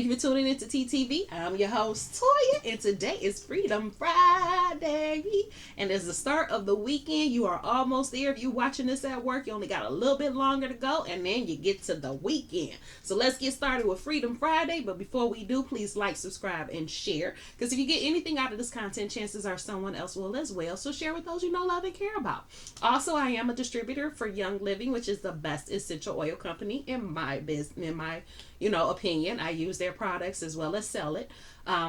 Thank you for tuning into TTV. I'm your host, Toya, and today is Freedom Friday. And as the start of the weekend, you are almost there. If you're watching this at work, you only got a little bit longer to go, and then you get to the weekend. So let's get started with Freedom Friday. But before we do, please like, subscribe, and share. Because if you get anything out of this content, chances are someone else will as well. So share with those you know, love, and care about. Also, I am a distributor for Young Living, which is the best essential oil company in my business, in my opinion. I use their products as well as sell it.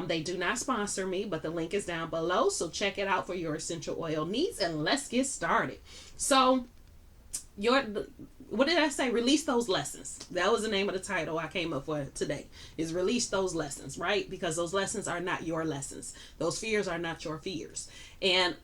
They do not sponsor me, but the link is down below, so check it out for your essential oil needs, and let's get started. So what did I say? Release those lessons. That was the name of the title I came up for today, is release those lessons, right? Because those lessons are not your lessons. Those fears are not your fears. And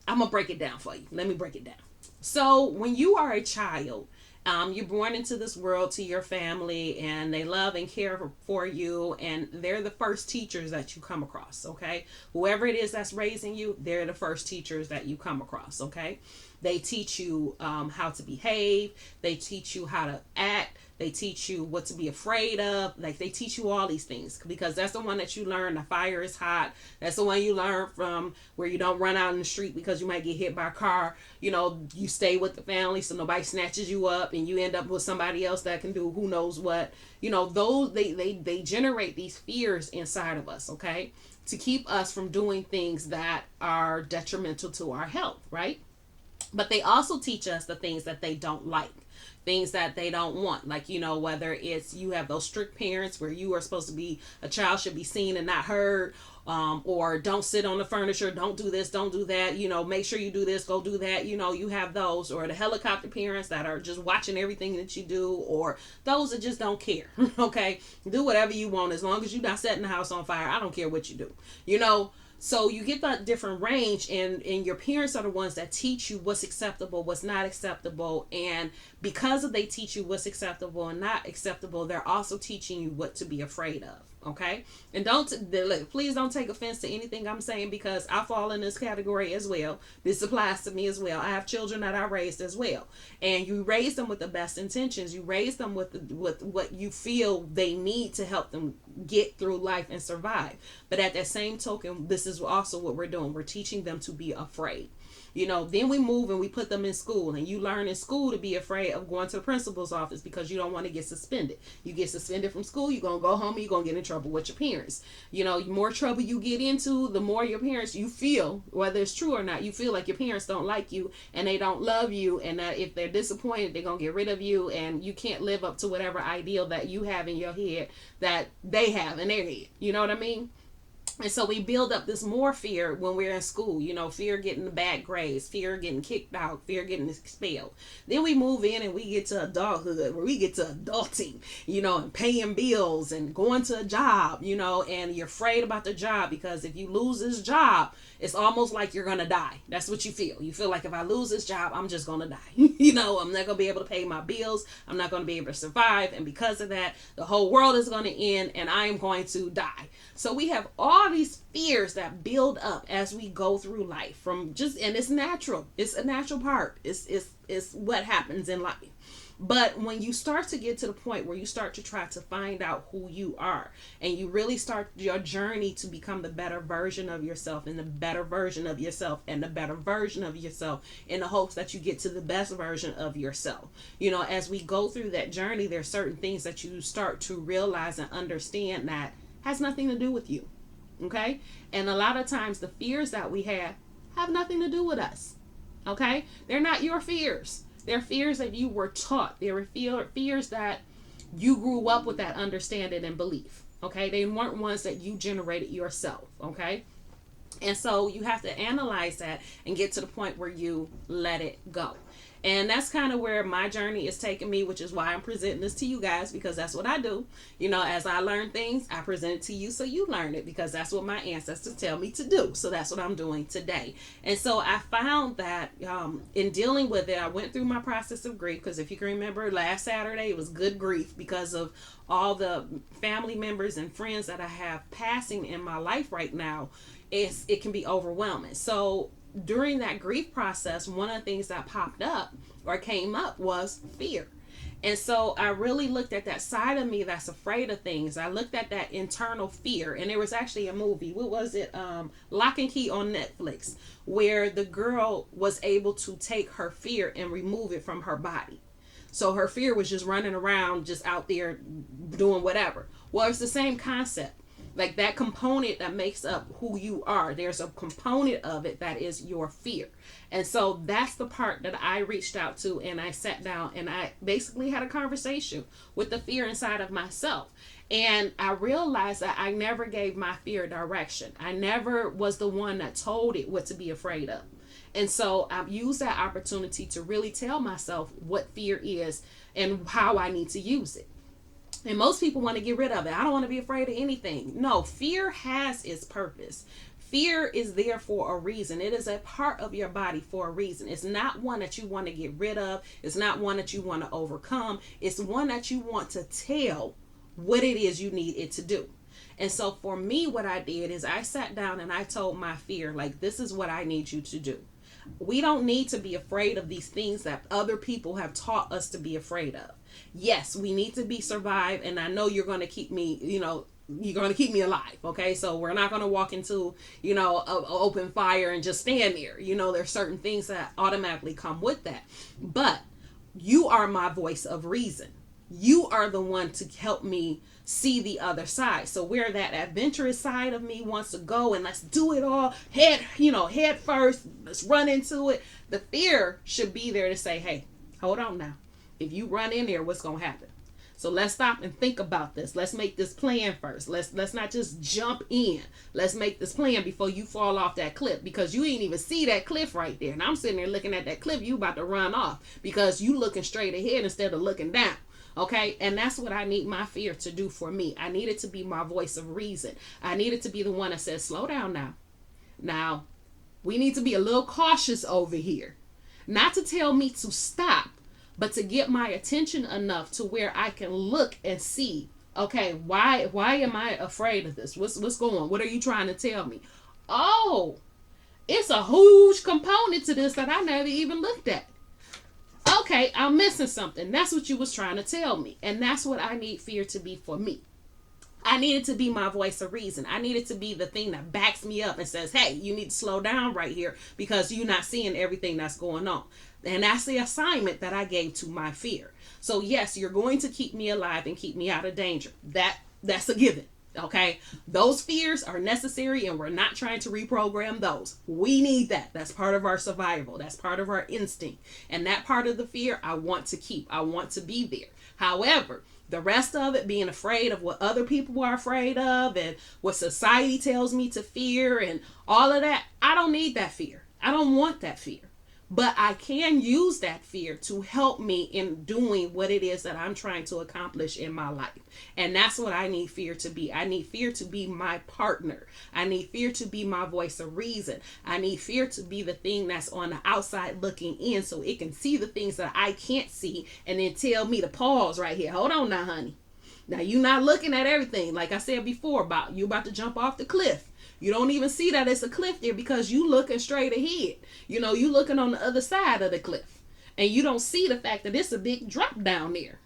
I'm gonna break it down for you. Let me break it down. So when you are a child, you're born into this world to your family, and they love and care for you, and they're the first teachers that you come across, okay? Whoever it is that's raising you, they're the first teachers that you come across, okay? They teach you how to behave. They teach you how to act. They teach you what to be afraid of. Like, they teach you all these things because that's the one that you learn. The fire is hot. That's the one you learn from, where you don't run out in the street because you might get hit by a car. You stay with the family so nobody snatches you up and you end up with somebody else that can do who knows what. Those they generate these fears inside of us, okay? To keep us from doing things that are detrimental to our health, right? But they also teach us the things that they don't like, things that they don't want. Like, whether it's you have those strict parents where you are supposed to be, a child should be seen and not heard, or don't sit on the furniture, don't do this, don't do that, make sure you do this, go do that. You have those, or the helicopter parents that are just watching everything that you do, or those that just don't care. Okay, do whatever you want as long as you're not setting the house on fire. I don't care what you do. So you get that different range, and your parents are the ones that teach you what's acceptable, what's not acceptable. And because they teach you what's acceptable and not acceptable, they're also teaching you what to be afraid of. Okay? And please don't take offense to anything I'm saying, because I fall in this category as well. This applies to me as well. I have children that I raised as well. And you raise them with the best intentions. You raise them with what you feel they need to help them get through life and survive. But at that same token, this is also what we're doing. We're teaching them to be afraid. Then we move and we put them in school, and you learn in school to be afraid of going to the principal's office because you don't want to get suspended. You get suspended from school, you're going to go home and you're going to get in trouble with your parents. The more trouble you get into, the more your parents, you feel, whether it's true or not, you feel like your parents don't like you and they don't love you, and that if they're disappointed, they're going to get rid of you, and you can't live up to whatever ideal that you have in your head that they have in their head. You know what I mean? And so we build up this more fear when we're in school, fear getting the bad grades, fear getting kicked out, fear getting expelled. Then we move in and we get to adulthood, where we get to adulting, and paying bills and going to a job, and you're afraid about the job, because if you lose this job, it's almost like you're going to die. That's what you feel. You feel like, if I lose this job, I'm just going to die. I'm not going to be able to pay my bills. I'm not going to be able to survive. And because of that, the whole world is going to end and I am going to die. So we have all these fears that build up as we go through life, and it's natural. It's a natural part. It's what happens in life. But when you start to get to the point where you start to try to find out who you are, and you really start your journey to become the better version of yourself, and the better version of yourself, and the better version of yourself, in the hopes that you get to the best version of yourself. As we go through that journey, there's certain things that you start to realize and understand that has nothing to do with you. Okay? And a lot of times the fears that we have nothing to do with us. Okay? They're not your fears. They're fears that you were taught. They were fears that you grew up with that understanding and belief. Okay? They weren't ones that you generated yourself. Okay? And so you have to analyze that and get to the point where you let it go. And that's kind of where my journey is taking me, which is why I'm presenting this to you guys, because that's what I do. As I learn things, I present it to you so you learn it, because that's what my ancestors tell me to do. So that's what I'm doing today. And so I found that in dealing with it, I went through my process of grief, because if you can remember, last Saturday, it was good grief because of all the family members and friends that I have passing in my life right now. It can be overwhelming. So during that grief process, one of the things that popped up or came up was fear. And so I really looked at that side of me that's afraid of things. I looked at that internal fear. And there was actually a movie. What was it? Lock and Key on Netflix, where the girl was able to take her fear and remove it from her body. So her fear was just running around, just out there doing whatever. Well, it's the same concept. Like that component that makes up who you are, there's a component of it that is your fear. And so that's the part that I reached out to, and I sat down and I basically had a conversation with the fear inside of myself. And I realized that I never gave my fear direction. I never was the one that told it what to be afraid of. And so I've used that opportunity to really tell myself what fear is and how I need to use it. And most people want to get rid of it. I don't want to be afraid of anything. No, fear has its purpose. Fear is there for a reason. It is a part of your body for a reason. It's not one that you want to get rid of. It's not one that you want to overcome. It's one that you want to tell what it is you need it to do. And so for me, what I did is I sat down and I told my fear, like, this is what I need you to do. We don't need to be afraid of these things that other people have taught us to be afraid of. Yes, we need to be survived, and I know you're going to keep me, you're going to keep me alive. Okay, so we're not going to walk into, a open fire and just stand there. There's certain things that automatically come with that. But you are my voice of reason. You are the one to help me see the other side. So where that adventurous side of me wants to go and let's do it all head first, let's run into it. The fear should be there to say, hey, hold on now. If you run in there, what's going to happen? So let's stop and think about this. Let's make this plan first. Let's not just jump in. Let's make this plan before you fall off that cliff, because you ain't even see that cliff right there. And I'm sitting there looking at that cliff. You about to run off because you looking straight ahead instead of looking down. Okay, and that's what I need my fear to do for me. I need it to be my voice of reason. I need it to be the one that says, slow down now. Now, we need to be a little cautious over here. Not to tell me to stop, but to get my attention enough to where I can look and see, okay, why am I afraid of this? What's going on? What are you trying to tell me? Oh, it's a huge component to this that I never even looked at. Okay, I'm missing something. That's what you was trying to tell me. And that's what I need fear to be for me. I need it to be my voice of reason. I need it to be the thing that backs me up and says, hey, you need to slow down right here because you're not seeing everything that's going on. And that's the assignment that I gave to my fear. So yes, you're going to keep me alive and keep me out of danger. That's a given. Okay, those fears are necessary, and we're not trying to reprogram those. We need that. That's part of our survival. That's part of our instinct. And that part of the fear I want to keep. I want to be there. However, the rest of it, being afraid of what other people are afraid of and what society tells me to fear and all of that, I don't need that fear. I don't want that fear. But I can use that fear to help me in doing what it is that I'm trying to accomplish in my life. And that's what I need fear to be. I need fear to be my partner. I need fear to be my voice of reason. I need fear to be the thing that's on the outside looking in so it can see the things that I can't see and then tell me to pause right here. Hold on now, honey. Now you're not looking at everything. Like I said before, about you about to jump off the cliff. You don't even see that it's a cliff there because you looking straight ahead. You looking on the other side of the cliff. And you don't see the fact that it's a big drop down there,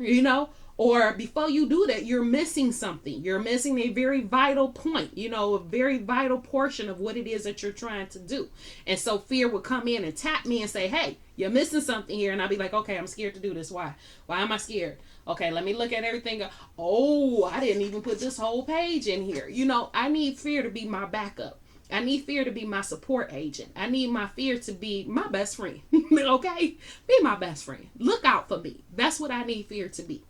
Or before you do that, you're missing something. You're missing a very vital point, a very vital portion of what it is that you're trying to do. And so fear would come in and tap me and say, hey, you're missing something here. And I'll be like, okay, I'm scared to do this. Why? Why am I scared? Okay, let me look at everything. Oh, I didn't even put this whole page in here. I need fear to be my backup. I need fear to be my support agent. I need my fear to be my best friend. Okay? Be my best friend. Look out for me. That's what I need fear to be.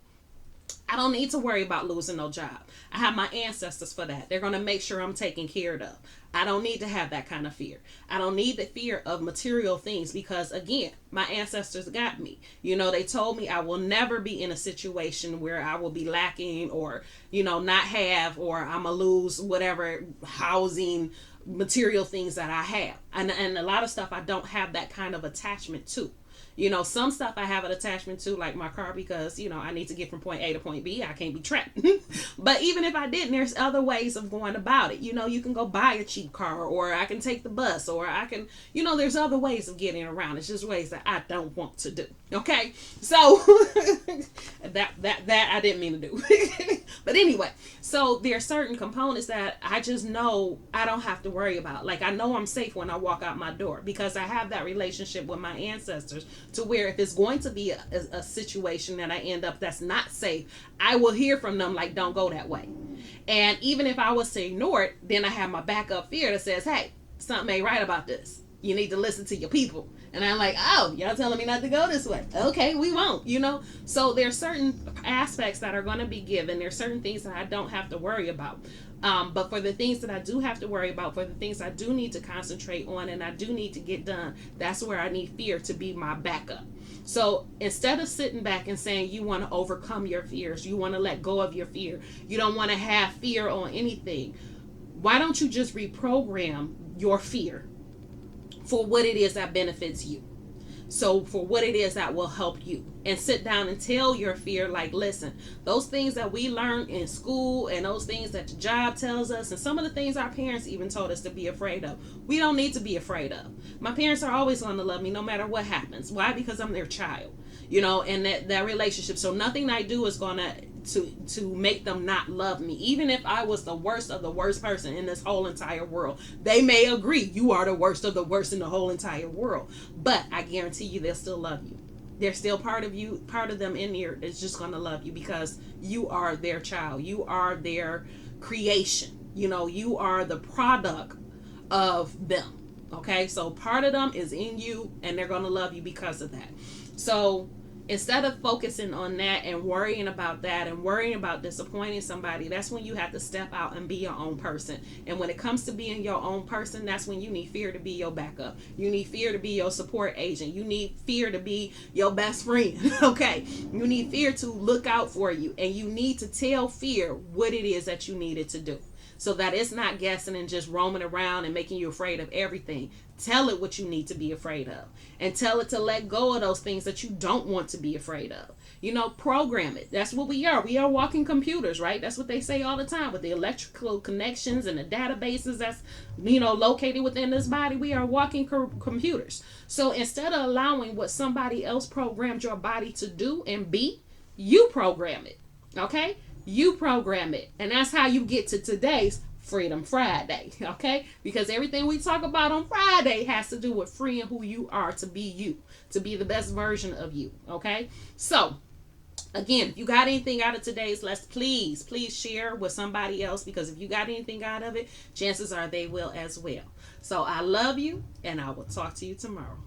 I don't need to worry about losing no job. I have my ancestors for that. They're going to make sure I'm taken care of. I don't need to have that kind of fear. I don't need the fear of material things because, again, my ancestors got me. They told me I will never be in a situation where I will be lacking or, not have, or I'm going to lose whatever housing, material things that I have. And a lot of stuff I don't have that kind of attachment to. Some stuff I have an attachment to, like my car, because, I need to get from point A to point B. I can't be trapped. But even if I didn't, there's other ways of going about it. You can go buy a cheap car, or I can take the bus, or I can, there's other ways of getting around. It's just ways that I don't want to do. Okay. So that I didn't mean to do. But anyway, so there are certain components that I just know I don't have to worry about. Like, I know I'm safe when I walk out my door because I have that relationship with my ancestors, to where if it's going to be a situation that I end up that's not safe, I will hear from them like, don't go that way. And even if I was to ignore it, then I have my backup fear that says, hey, something ain't right about this. You need to listen to your people. And I'm like, oh, y'all telling me not to go this way. Okay, we won't, So there's certain aspects that are going to be given. There's certain things that I don't have to worry about. But for the things that I do have to worry about, for the things I do need to concentrate on and I do need to get done, that's where I need fear to be my backup. So instead of sitting back and saying you want to overcome your fears, you want to let go of your fear, you don't want to have fear on anything, why don't you just reprogram your fear for what it is that benefits you? So for what it is that will help you, and sit down and tell your fear, like, listen, those things that we learned in school and those things that the job tells us and some of the things our parents even told us to be afraid of, we don't need to be afraid of. My parents are always going to love me no matter what happens. Why? Because I'm their child, and that relationship. So nothing I do is going to make them not love me. Even if I was the worst of the worst person in this whole entire world, they may agree you are the worst of the worst in the whole entire world, but I guarantee you they'll still love you. They're still part of you. Part of them in here is just going to love you because you are their child. You are their creation. You are the product of them. Okay, so part of them is in you and they're going to love you because of that. So instead of focusing on that and worrying about that and worrying about disappointing somebody, that's when you have to step out and be your own person. And when it comes to being your own person, that's when you need fear to be your backup. You need fear to be your support agent. You need fear to be your best friend. Okay, you need fear to look out for you, and you need to tell fear what it is that you needed to do, so that it's not guessing and just roaming around and making you afraid of everything. Tell it what you need to be afraid of, and tell it to let go of those things that you don't want to be afraid of. Program it. That's what we are. We are walking computers, right? That's what they say all the time with the electrical connections and the databases that's, located within this body. We are walking computers. So instead of allowing what somebody else programmed your body to do and be, you program it. Okay? You program it. And that's how you get to today's Freedom Friday, okay? Because everything we talk about on Friday has to do with freeing who you are to be you, to be the best version of you, okay? So, again, if you got anything out of today's lesson, please share with somebody else, because if you got anything out of it, chances are they will as well. So, I love you, and I will talk to you tomorrow.